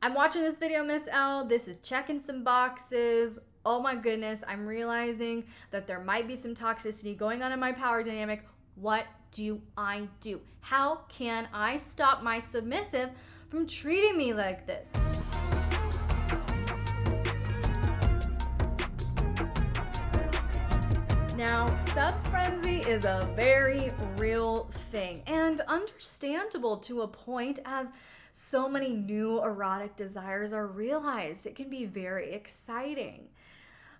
I'm watching this video, Miss L. This is checking some boxes. Oh my goodness, I'm realizing that there might be some toxicity going on in my power dynamic. What do I do? How can I stop my submissive from treating me like this? Now, sub-frenzy is a very real thing and understandable to a point as so many new erotic desires are realized. It can be very exciting.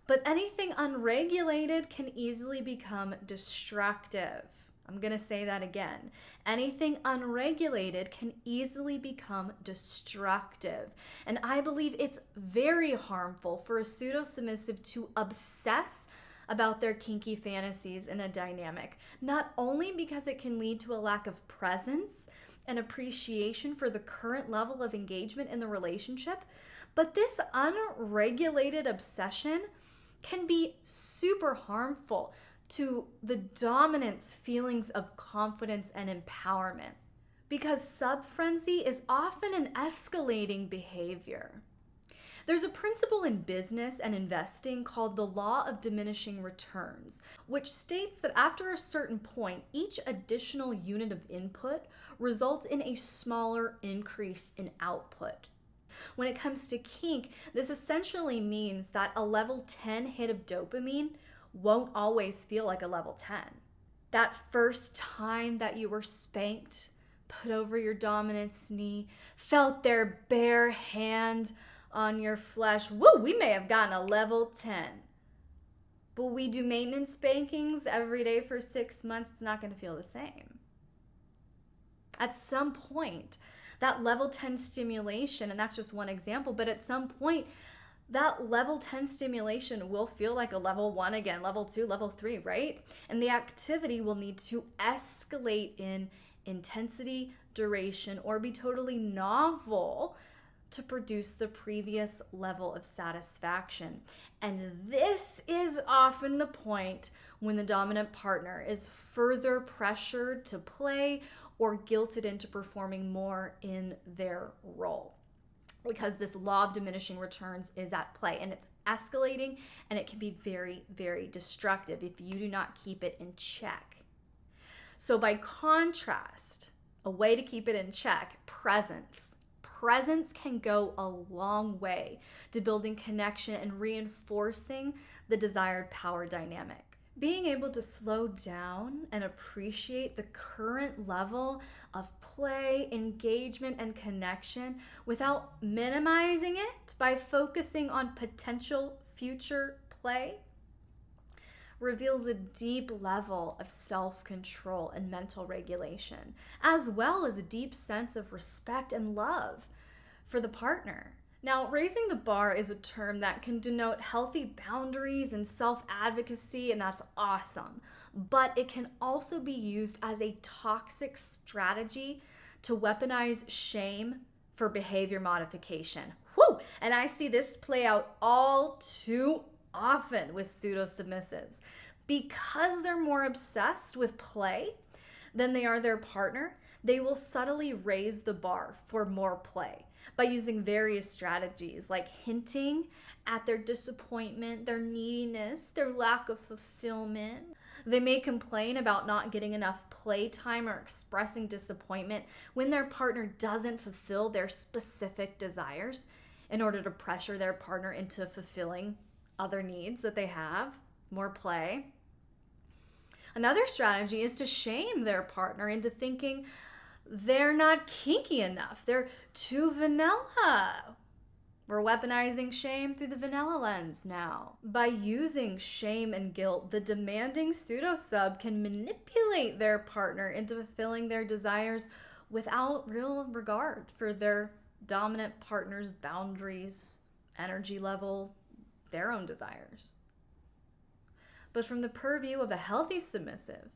But anything unregulated can easily become destructive. I'm going to say that again. Anything unregulated can easily become destructive. And I believe it's very harmful for a pseudo-submissive to obsess about their kinky fantasies in a dynamic, not only because it can lead to a lack of presence and appreciation for the current level of engagement in the relationship, but this unregulated obsession can be super harmful to the dominant's feelings of confidence and empowerment, because sub-frenzy is often an escalating behavior. There's a principle in business and investing called the Law of Diminishing Returns, which states that after a certain point, each additional unit of input results in a smaller increase in output. When it comes to kink, this essentially means that a level 10 hit of dopamine won't always feel like a level 10. That first time that you were spanked, put over your dominant's knee, felt their bare hand on your flesh, woo, we may have gotten a level 10. But we do maintenance spankings every day for 6 months, it's not going to feel the same. At some point, that level 10 stimulation, and that's just one example, but at some point, that level 10 stimulation will feel like a level 1 again, level 2, level 3, right? And the activity will need to escalate in intensity, duration, or be totally novel to produce the previous level of satisfaction. And this is often the point when the dominant partner is further pressured to play or guilted into performing more in their role, because this law of diminishing returns is at play and it's escalating, and it can be very, very destructive if you do not keep it in check. So by contrast, a way to keep it in check, presence. Presence can go a long way to building connection and reinforcing the desired power dynamic. Being able to slow down and appreciate the current level of play, engagement, and connection without minimizing it by focusing on potential future play reveals a deep level of self-control and mental regulation, as well as a deep sense of respect and love for the partner. Now, raising the bar is a term that can denote healthy boundaries and self-advocacy, and that's awesome. But it can also be used as a toxic strategy to weaponize shame for behavior modification. Whew! And I see this play out all too often with pseudo-submissives. Because they're more obsessed with play than they are their partner, they will subtly raise the bar for more play by using various strategies like hinting at their disappointment, their neediness, their lack of fulfillment. They may complain about not getting enough playtime or expressing disappointment when their partner doesn't fulfill their specific desires in order to pressure their partner into fulfilling other needs that they have, more play. Another strategy is to shame their partner into thinking they're not kinky enough. They're too vanilla. We're weaponizing shame through the vanilla lens now. By using shame and guilt, the demanding pseudo-sub can manipulate their partner into fulfilling their desires without real regard for their dominant partner's boundaries, energy level, their own desires. But from the purview of a healthy submissive,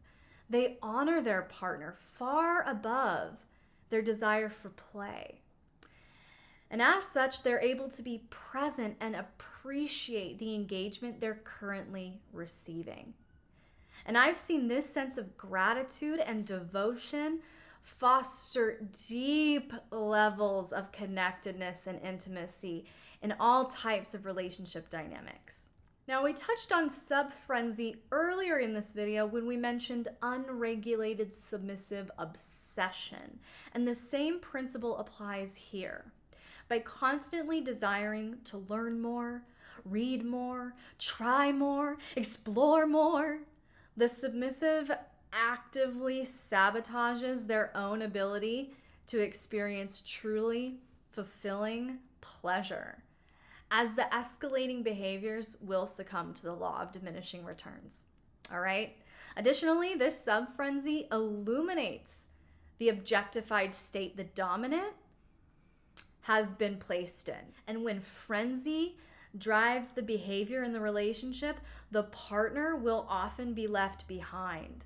they honor their partner far above their desire for play. And as such, they're able to be present and appreciate the engagement they're currently receiving. And I've seen this sense of gratitude and devotion foster deep levels of connectedness and intimacy in all types of relationship dynamics. Now, we touched on sub-frenzy earlier in this video when we mentioned unregulated submissive obsession, and the same principle applies here. By constantly desiring to learn more, read more, try more, explore more, the submissive actively sabotages their own ability to experience truly fulfilling pleasure, as the escalating behaviors will succumb to the law of diminishing returns. All right? Additionally, this sub-frenzy illuminates the objectified state the dominant has been placed in. And when frenzy drives the behavior in the relationship, the partner will often be left behind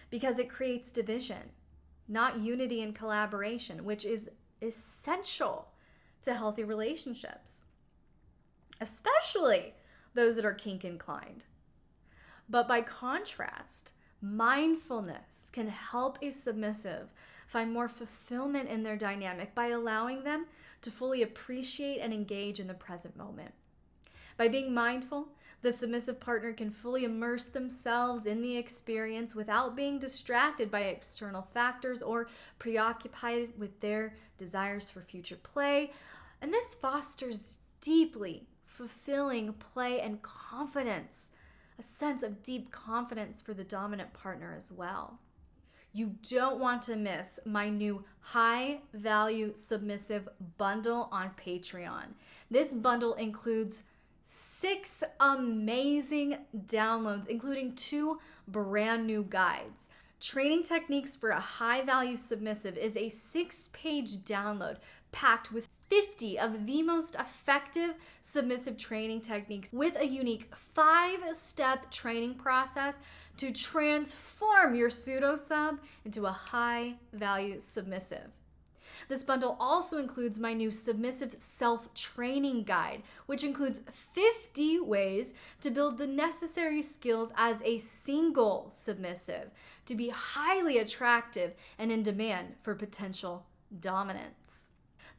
because it creates division, not unity and collaboration, which is essential to healthy relationships, especially those that are kink inclined. But by contrast, mindfulness can help a submissive find more fulfillment in their dynamic by allowing them to fully appreciate and engage in the present moment. By being mindful, the submissive partner can fully immerse themselves in the experience without being distracted by external factors or preoccupied with their desires for future play. And this fosters deeply fulfilling play and confidence, a sense of deep confidence for the dominant partner as well. You don't want to miss my new high-value submissive bundle on Patreon. This bundle includes 6 amazing downloads, including 2 brand new guides. Training Techniques for a High-Value Submissive is a 6-page download packed with 50 of the most effective submissive training techniques with a unique 5-step training process to transform your pseudo-sub into a high-value submissive. This bundle also includes my new submissive self-training guide, which includes 50 ways to build the necessary skills as a single submissive to be highly attractive and in demand for potential dominance.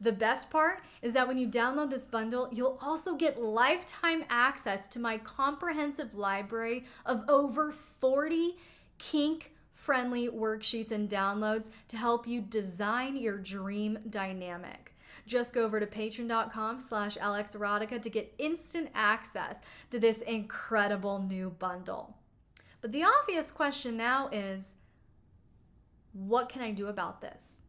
The best part is that when you download this bundle, you'll also get lifetime access to my comprehensive library of over 40 kink-friendly worksheets and downloads to help you design your dream dynamic. Just go over to patreon.com/LXerotica to get instant access to this incredible new bundle. But the obvious question now is, what can I do about this?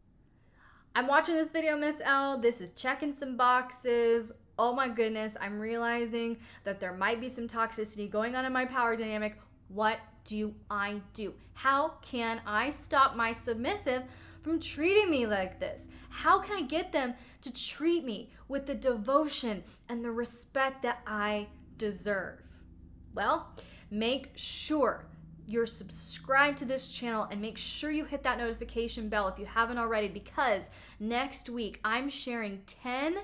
I'm watching this video, Miss Elle. This is checking some boxes. Oh my goodness, I'm realizing that there might be some toxicity going on in my power dynamic. What do I do? How can I stop my submissive from treating me like this? How can I get them to treat me with the devotion and the respect that I deserve? Well, make sure you're subscribed to this channel and make sure you hit that notification bell if you haven't already, because next week I'm sharing 10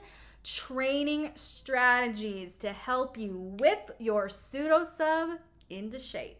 training strategies to help you whip your pseudo-sub into shape.